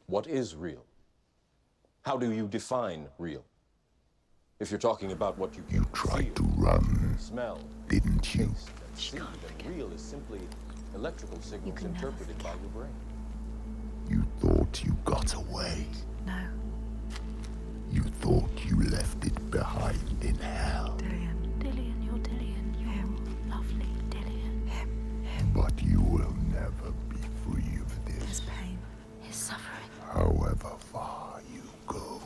What is real? How do you define real? If you're talking about what you can You tried feel, to run, smell, didn't you? taste, and see, then real is simply electrical signals interpreted by your brain. You thought you got away. No, You thought you left it behind in hell. Dillian, you're Dillian. You're lovely, Dillian. Him. But you will never be free of His this. pain, his suffering. However far you go,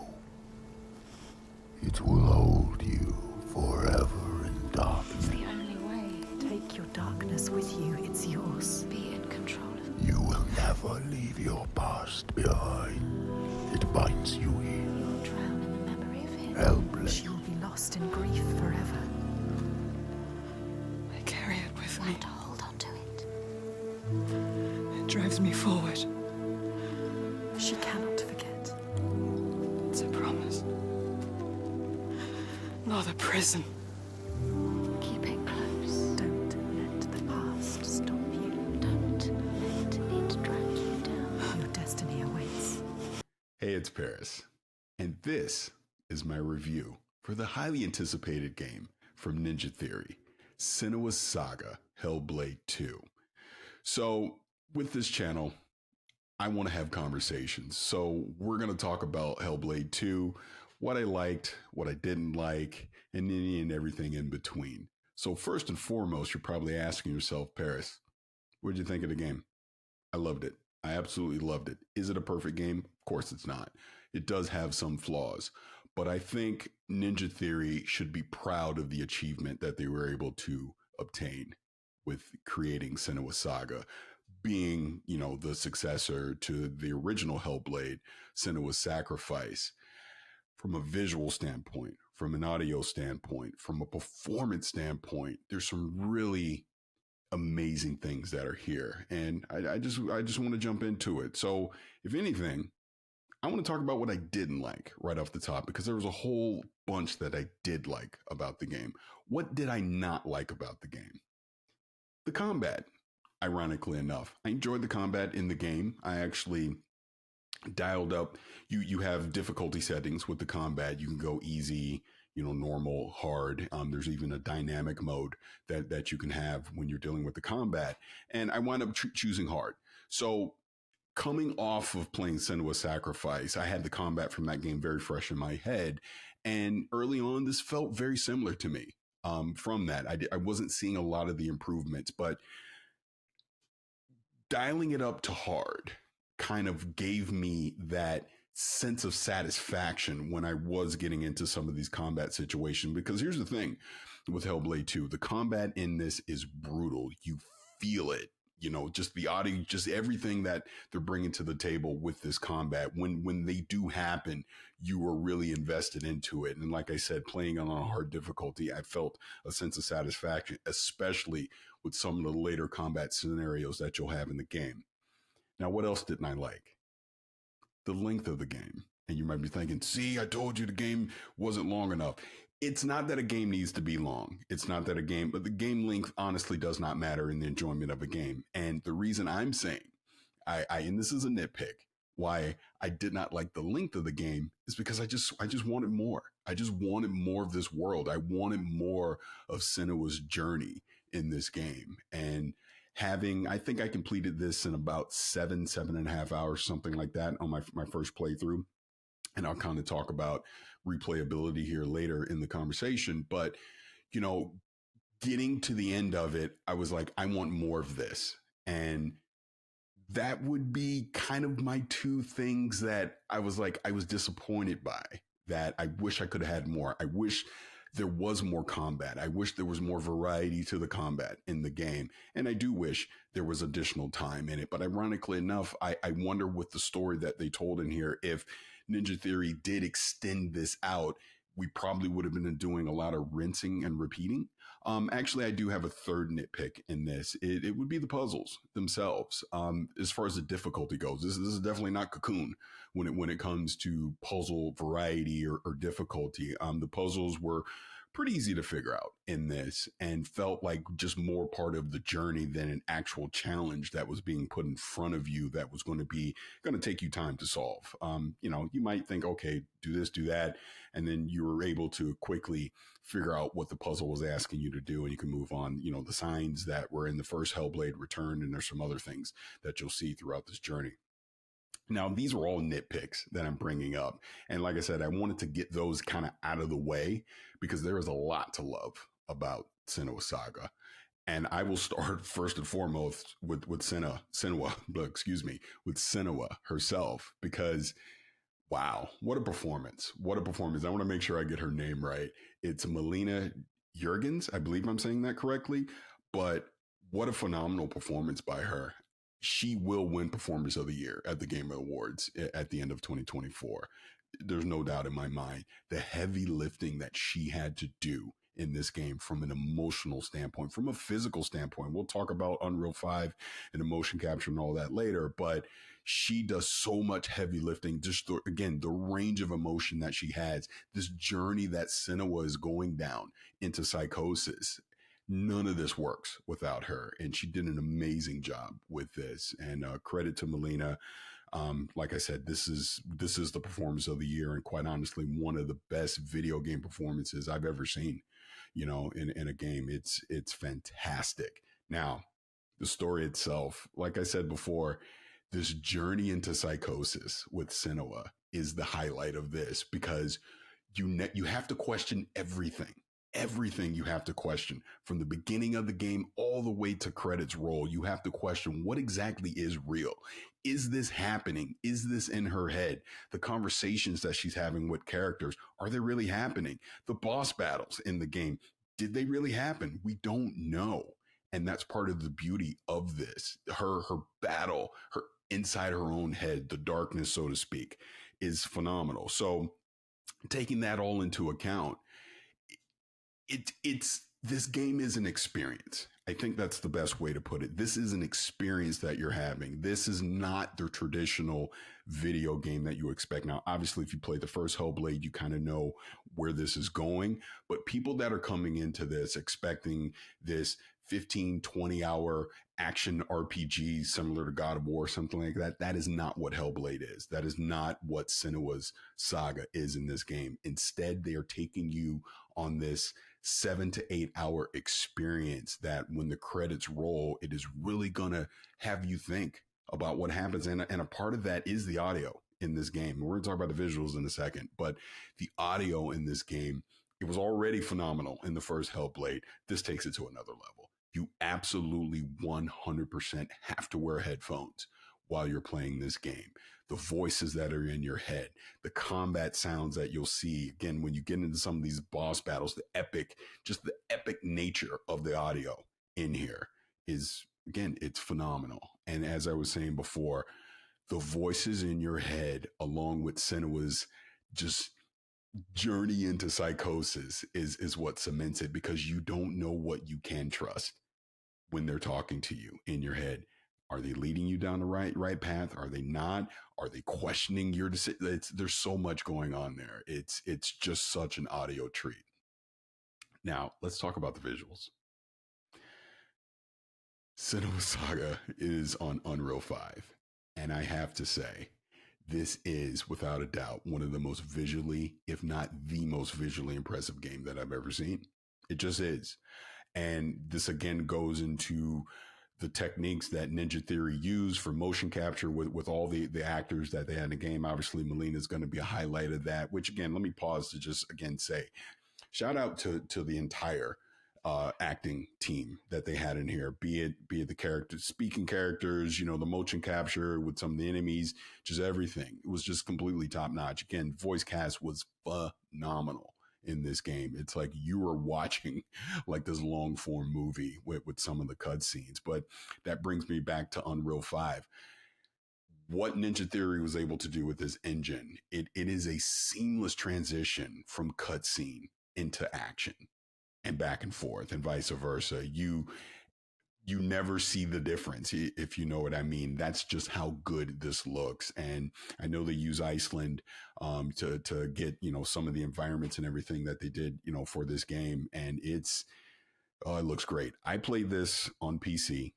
it will hold you forever in darkness. It's the only way. Take your darkness with you. It's yours. Be in control of it. You will never leave your past behind. It binds you here. You'll drown in the memory of him. Hellblade. She will be lost in grief forever. I carry it with me. Learn to hold on to it. It drives me forward. She cannot forget. It's a promise. Not a prison. Keep it close. Don't let the past stop you. Don't let it drag you down. Your destiny awaits. Hey, it's Paris, and this is my review for the highly anticipated game from Ninja Theory, Senua's Saga, Hellblade 2. So, with this channel, I want to have conversations. So, we're going to talk about Hellblade 2, what I liked, what I didn't like, and any and everything in between. So, first and foremost, you're probably asking yourself, Paris, what did you think of the game? I loved it. I absolutely loved it. Is it a perfect game? Of course it's not. It does have some flaws, but I think Ninja Theory should be proud of the achievement that they were able to obtain with creating Senua Saga, being, the successor to the original Hellblade, Senua's Sacrifice. From a visual standpoint, from an audio standpoint, from a performance standpoint, there's some really amazing things that are here, and I just want to jump into it. So, if anything, I want to talk about what I didn't like right off the top, because there was a whole bunch that I did like about the game. What did I not like about the game? The combat. Ironically enough, I enjoyed the combat in the game. I actually dialed up. You have difficulty settings with the combat. You can go easy, normal, hard. There's even a dynamic mode that you can have when you're dealing with the combat. And I wound up choosing hard. So coming off of playing Senua's Sacrifice, I had the combat from that game very fresh in my head. And early on, this felt very similar to me. From that, I wasn't seeing a lot of the improvements, but dialing it up to hard kind of gave me that sense of satisfaction when I was getting into some of these combat situations. Because here's the thing with Hellblade 2, the combat in this is brutal. You feel it, just the audio, just everything that they're bringing to the table with this combat. When they do happen, you are really invested into it. And like I said, playing on a hard difficulty, I felt a sense of satisfaction, especially with some of the later combat scenarios that you'll have in the game. Now, what else didn't I like? The length of the game. And you might be thinking, see, I told you the game wasn't long enough. It's not that a game needs to be long. It's not that but the game length honestly does not matter in the enjoyment of a game. And the reason I'm saying, and this is a nitpick, why I did not like the length of the game is because I just wanted more. I just wanted more of this world. I wanted more of Senua's journey in this game. And I think I completed this in about 7.5 hours, something like that on my first playthrough. And I'll kind of talk about replayability here later in the conversation. But, getting to the end of it, I was like, I want more of this. And that would be kind of my two things that I was disappointed by, that I wish I could have had more. I wish there was more combat. I wish there was more variety to the combat in the game. And I do wish there was additional time in it. But ironically enough, I wonder with the story that they told in here, if Ninja Theory did extend this out, we probably would have been doing a lot of rinsing and repeating. Actually, I do have a third nitpick in this. It would be the puzzles themselves. As far as the difficulty goes, this is definitely not Cocoon when it comes to puzzle variety or difficulty. The puzzles were pretty easy to figure out in this, and felt like just more part of the journey than an actual challenge that was being put in front of you that was going to take you time to solve. You might think, okay, do this, do that, and then you were able to quickly figure out what the puzzle was asking you to do, and you can move on. The signs that were in the first Hellblade return, and there's some other things that you'll see throughout this journey. Now, these are all nitpicks that I'm bringing up. And like I said, I wanted to get those kind of out of the way because there is a lot to love about Senua Saga. And I will start first and foremost with Senua herself, because wow, what a performance. What a performance. I want to make sure I get her name right. It's Melina Jurgens. I believe I'm saying that correctly, but what a phenomenal performance by her. She will win Performance of the Year at the Game Awards at the end of 2024. There's no doubt in my mind. The heavy lifting that she had to do in this game from an emotional standpoint, from a physical standpoint. We'll talk about Unreal 5 and the motion capture and all that later, but she does so much heavy lifting. Just again, the range of emotion that she has, this journey that Senua is going down into psychosis. None of this works without her, and she did an amazing job with this. And credit to Melina. Like I said, this is the Performance of the Year, and quite honestly, one of the best video game performances I've ever seen. In a game, it's fantastic. Now, the story itself, like I said before, this journey into psychosis with Senua is the highlight of this, because you have to question everything. Everything you have to question, from the beginning of the game all the way to credits roll. You have to question, what exactly is real? Is this happening? Is this in her head? The conversations that she's having with characters, are they really happening? The boss battles in the game, did they really happen? We don't know. And that's part of the beauty of this. Her battle, her inside her own head, the darkness, so to speak, is phenomenal. So taking that all into account, this game is an experience. I think that's the best way to put it. This is an experience that you're having. This is not the traditional video game that you expect. Now, obviously, if you played the first Hellblade, you kind of know where this is going. But people that are coming into this expecting this 15, 20 hour action RPG similar to God of War, something like that, that is not what Hellblade is. That is not what Senua's Saga is in this game. Instead, they are taking you on this 7 to 8 hour experience that when the credits roll, it is really going to have you think about what happens. And a part of that is the audio in this game. We're going to talk about the visuals in a second, but the audio in this game, it was already phenomenal in the first Hellblade. This takes it to another level. You absolutely 100% have to wear headphones while you're playing this game. The voices that are in your head, the combat sounds that you'll see. Again, when you get into some of these boss battles, the epic nature of the audio in here is, again, it's phenomenal. And as I was saying before, the voices in your head, along with Senua's just journey into psychosis, is what cements it, because you don't know what you can trust when they're talking to you in your head. Are they leading you down the right path? Are they not? Are they questioning your decision? There's so much going on there. It's just such an audio treat. Now, let's talk about the visuals. Senua Saga is on Unreal 5. And I have to say, this is, without a doubt, one of the most visually, if not the most visually impressive game that I've ever seen. It just is. And this, again, goes into the techniques that Ninja Theory used for motion capture with all the actors that they had in the game. Obviously, Melina is going to be a highlight of that, which, again, let me pause to just, again, say, shout out to the entire acting team that they had in here, be it the characters, speaking characters, the motion capture with some of the enemies, just everything. It was just completely top notch. Again, voice cast was phenomenal in this game. It's like you were watching like this long form movie with some of the cutscenes. But that brings me back to Unreal 5. What Ninja Theory was able to do with this engine, it is a seamless transition from cutscene into action and back and forth and vice versa. You you never see the difference, if you know what I mean. That's just how good this looks. And I know they use Iceland to get, some of the environments and everything that they did, for this game. And it looks great. I played this on PC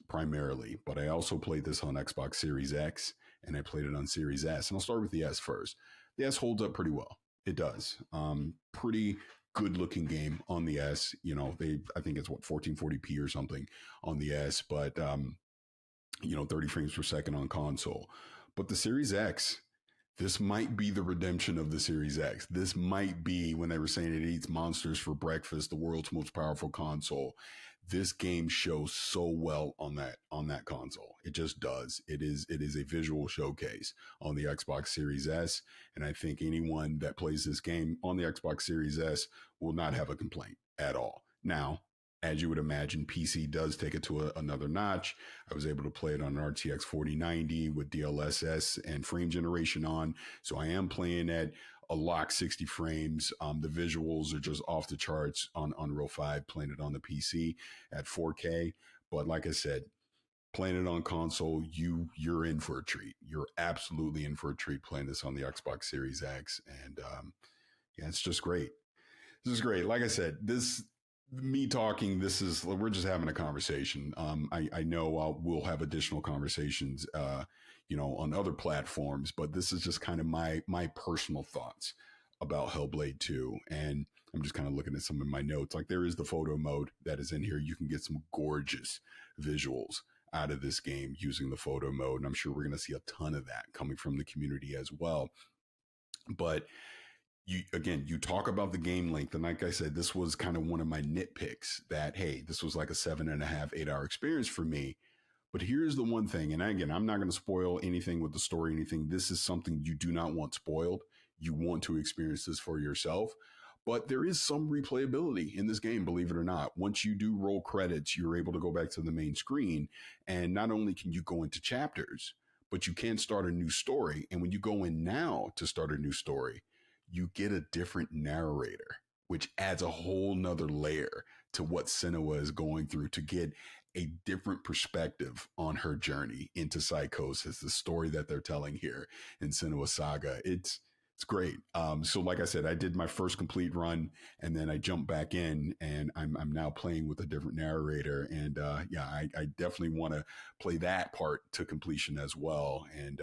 primarily, but I also played this on Xbox Series X, and I played it on Series S. And I'll start with the S first. The S holds up pretty well. It does. Pretty good looking game on the S. I think it's 1440p or something on the S, but 30 frames per second on console. But the Series X, this might be the redemption of the Series X. This might be, when they were saying it eats monsters for breakfast, the world's most powerful console. This game shows so well on that console. It just does. It is a visual showcase on the Xbox Series S. And I think anyone that plays this game on the Xbox Series S will not have a complaint at all. Now, as you would imagine, PC does take it to another notch. I was able to play it on an RTX 4090 with DLSS and frame generation on. So I am playing at a lock 60 frames. The visuals are just off the charts on Unreal 5, playing it on the PC at 4K. But like I said, playing it on console, you're in for a treat. You're absolutely in for a treat playing this on the Xbox Series X. And it's just great. This is great. Like I said, we're just having a conversation. I know we'll have additional conversations, on other platforms, but this is just kind of my personal thoughts about Hellblade 2. And I'm just kind of looking at some of my notes. Like, there is the photo mode that is in here. You can get some gorgeous visuals out of this game using the photo mode. And I'm sure we're going to see a ton of that coming from the community as well. But you talk about the game length. And like I said, this was kind of one of my nitpicks that, hey, this was like a 7.5, 8-hour experience for me. But here's the one thing. And again, I'm not going to spoil anything with the story, anything. This is something you do not want spoiled. You want to experience this for yourself. But there is some replayability in this game, believe it or not. Once you do roll credits, you're able to go back to the main screen. And not only can you go into chapters, but you can start a new story. And when you go in now to start a new story, you get a different narrator, which adds a whole nother layer to what Senua is going through, to get a different perspective on her journey into psychosis, the story that they're telling here in Senua Saga. It's great. So like I said, I did my first complete run, and then I jumped back in, and I'm now playing with a different narrator. And I definitely want to play that part to completion as well. And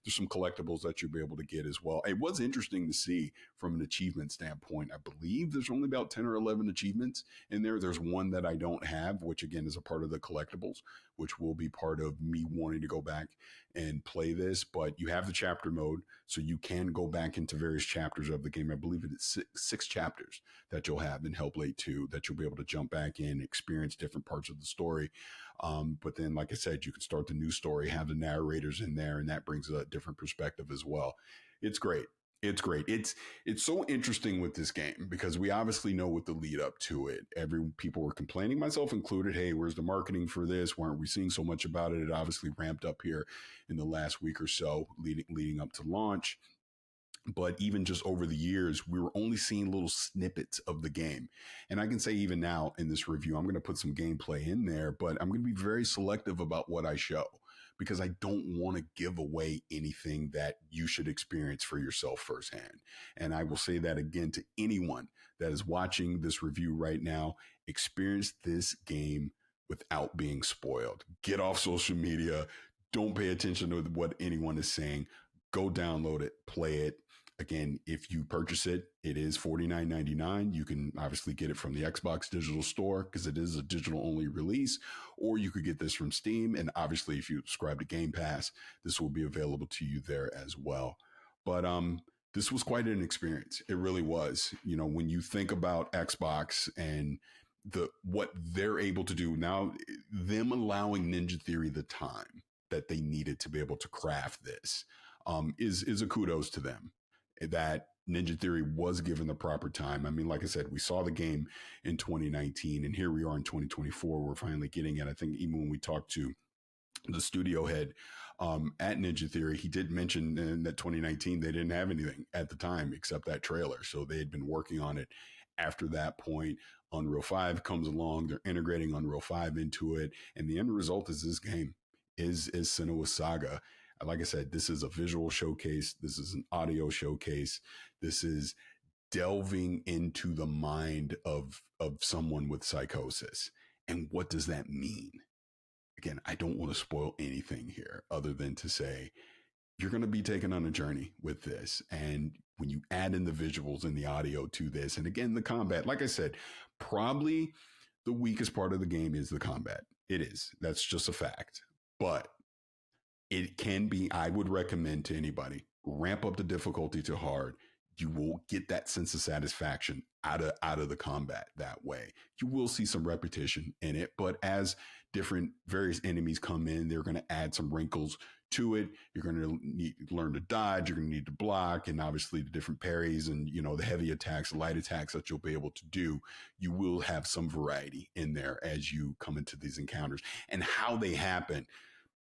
there's some collectibles that you'll be able to get as well. It was interesting to see from an achievement standpoint. I believe there's only about 10 or 11 achievements in there. There's one that I don't have, which again is a part of the collectibles, which will be part of me wanting to go back and play this. But you have the chapter mode, so you can go back into various chapters of the game. I believe it's six chapters that you'll have in Hellblade 2 that you'll be able to jump back in, experience different parts of the story. But then, like I said, you can start the new story, have the narrators in there, and that brings a different perspective as well. It's great. It's great. It's so interesting with this game because we obviously know what the lead up to it. People were complaining, myself included. Hey, where's the marketing for this? Why aren't we seeing so much about it? It obviously ramped up here in the last week or so, leading up to launch. But even just over the years, we were only seeing little snippets of the game. And I can say even now in this review, I'm going to put some gameplay in there, but I'm going to be very selective about what I show, because I don't want to give away anything that you should experience for yourself firsthand. And I will say that again to anyone that is watching this review right now: experience this game without being spoiled. Get off social media. Don't pay attention to what anyone is saying. Go download it, play it. Again, if you purchase it, it is $49.99. You can obviously get it from the Xbox digital store because it is a digital only release, or you could get this from Steam. And obviously, if you subscribe to Game Pass, this will be available to you there as well. But this was quite an experience. It really was. When you think about Xbox and what they're able to do now, them allowing Ninja Theory the time that they needed to be able to craft this is a kudos to them. That Ninja Theory was given the proper time. I mean, like I said, we saw the game in 2019, and here we are in 2024. We're finally getting it. I think even when we talked to the studio head at Ninja Theory, he did mention in that 2019 they didn't have anything at the time except that trailer. So they had been working on it after that point. Unreal 5 comes along, they're integrating Unreal 5 into it, and the end result is this game is Senua Saga. Like I said, this is a visual showcase, this is an audio showcase, this is delving into the mind of someone with psychosis. And what does that mean? Again, I don't want to spoil anything here other than to say you're going to be taken on a journey with this. And when you add in the visuals and the audio to this, and again, the combat, like I said, probably the weakest part of the game is the combat. It is. That's just a fact. But it can be, I would recommend to anybody, ramp up the difficulty to hard. You will get that sense of satisfaction out of the combat that way. You will see some repetition in it, but as different various enemies come in, they're going to add some wrinkles to it. You're going to need to learn to dodge. You're going to need to block, and obviously the different parries and, you know, the heavy attacks, the light attacks that you'll be able to do. You will have some variety in there as you come into these encounters, and how they happen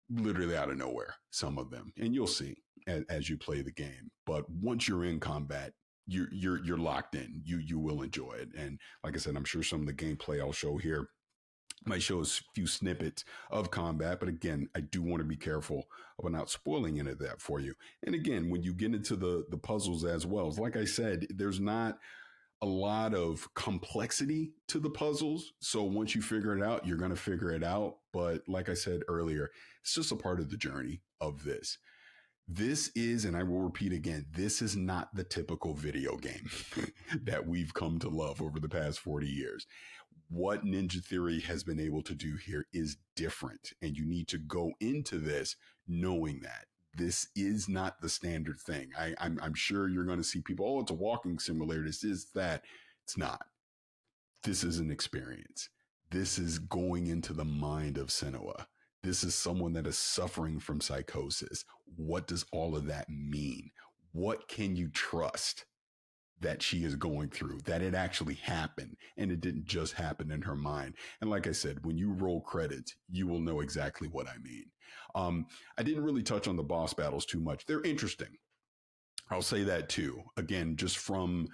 literally out of nowhere, some of them, and you'll see as you play the game. But once you're in combat, you're locked in. You will enjoy it. And like I said, I'm sure some of the gameplay I'll show here might show a few snippets of combat, but again, I do want to be careful about not spoiling any of that for you. And again, when you get into the puzzles as well, like I said, there's not a lot of complexity to the puzzles. So once you figure it out, you're going to figure it out. But like I said earlier, it's just a part of the journey of this. This is, and I will repeat again, this is not the typical video game that we've come to love over the past 40 years. What Ninja Theory has been able to do here is different. And you need to go into this knowing that this is not the standard thing. I'm sure you're going to see people, oh, it's a walking simulator. This is that. It's not. This is an experience. This is going into the mind of Senua. This is someone that is suffering from psychosis. What does all of that mean? What can you trust that she is going through, that it actually happened and it didn't just happen in her mind? And like I said, when you roll credits, you will know exactly what I mean. I didn't really touch on the boss battles too much. They're interesting. I'll say that too. Again, just from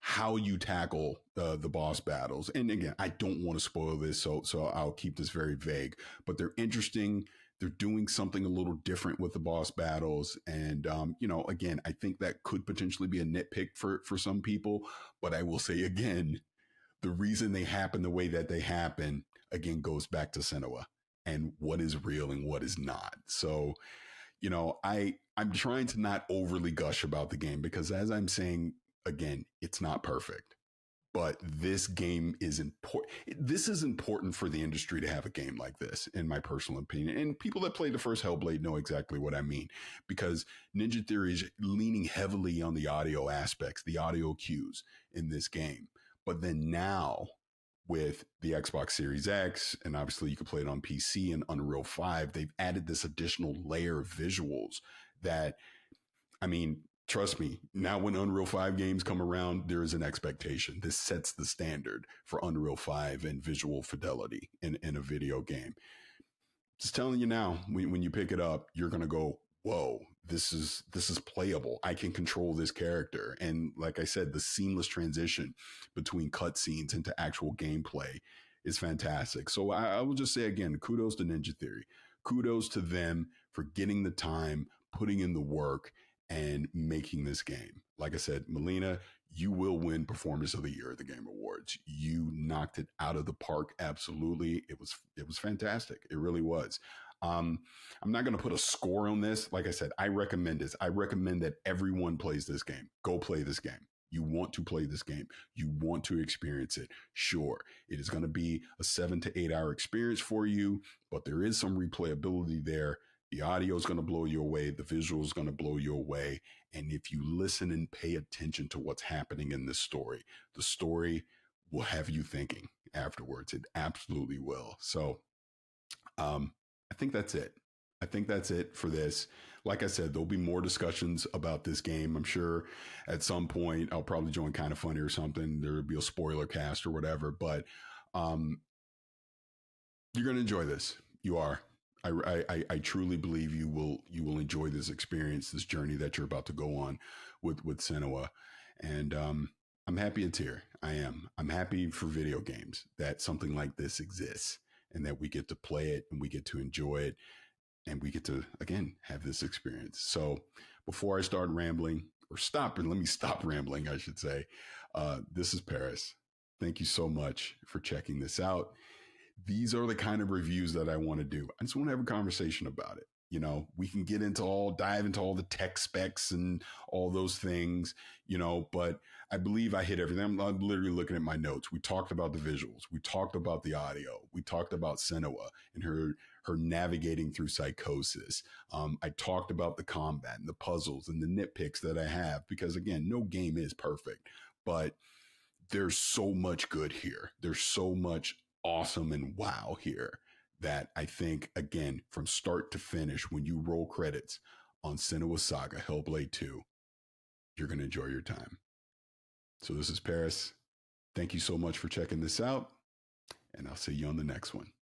how you tackle the boss battles. And again, I don't want to spoil this, so I'll keep this very vague, but they're interesting. They're doing something a little different with the boss battles. And, you know, again, I think that could potentially be a nitpick for some people, but I will say again, the reason they happen the way that they happen, again, goes back to Senua and what is real and what is not. So, you know, I'm trying to not overly gush about the game because as I'm saying, again, it's not perfect, but this game is important. This is important for the industry to have a game like this, in my personal opinion. And people that played the first Hellblade know exactly what I mean, because Ninja Theory is leaning heavily on the audio aspects, the audio cues in this game. But then now with the Xbox Series X, and obviously you can play it on PC and Unreal 5, they've added this additional layer of visuals that, I mean, trust me, now when Unreal 5 games come around, there is an expectation. This sets the standard for Unreal 5 and visual fidelity in a video game. Just telling you now, when you pick it up, you're going to go, whoa, this is playable. I can control this character. And like I said, the seamless transition between cutscenes into actual gameplay is fantastic. So I will just say again, kudos to Ninja Theory. Kudos to them for getting the time, putting in the work, and making this game. Like I said, Melina, you will win Performance of the Year at the Game Awards. You knocked it out of the park. Absolutely. It was fantastic. It really was. I'm not going to put a score on this. Like I said, I recommend this. I recommend that everyone plays this game. Go play this game. You want to play this game. You want to experience it. Sure, it is going to be a 7 to 8 hour experience for you, but there is some replayability there. The audio is going to blow you away. The visual is going to blow you away. And if you listen and pay attention to what's happening in this story, the story will have you thinking afterwards. It absolutely will. So I think that's it. I think that's it for this. Like I said, there'll be more discussions about this game. I'm sure at some point I'll probably join Kind of Funny or something. There'll be a spoiler cast or whatever, but you're going to enjoy this. You are. I truly believe you will enjoy this experience, this journey that you're about to go on with Senua. And I'm happy it's here. I am. I'm happy for video games that something like this exists and that we get to play it and we get to enjoy it and we get to, again, have this experience. So before I start rambling, or stop, and let me stop rambling, I should say, this is Paris. Thank you so much for checking this out. These are the kind of reviews that I want to do. I just want to have a conversation about it. You know, we can dive into all the tech specs and all those things, you know, but I believe I hit everything. I'm literally looking at my notes. We talked about the visuals. We talked about the audio. We talked about Senua and her navigating through psychosis. I talked about the combat and the puzzles and the nitpicks that I have, because again, no game is perfect, but there's so much good here. There's so much awesome and wow here that I think, again, from start to finish, when you roll credits on Senua Saga Hellblade 2, you're going to enjoy your time. So this is Paris. Thank you so much for checking this out, and I'll see you on the next one.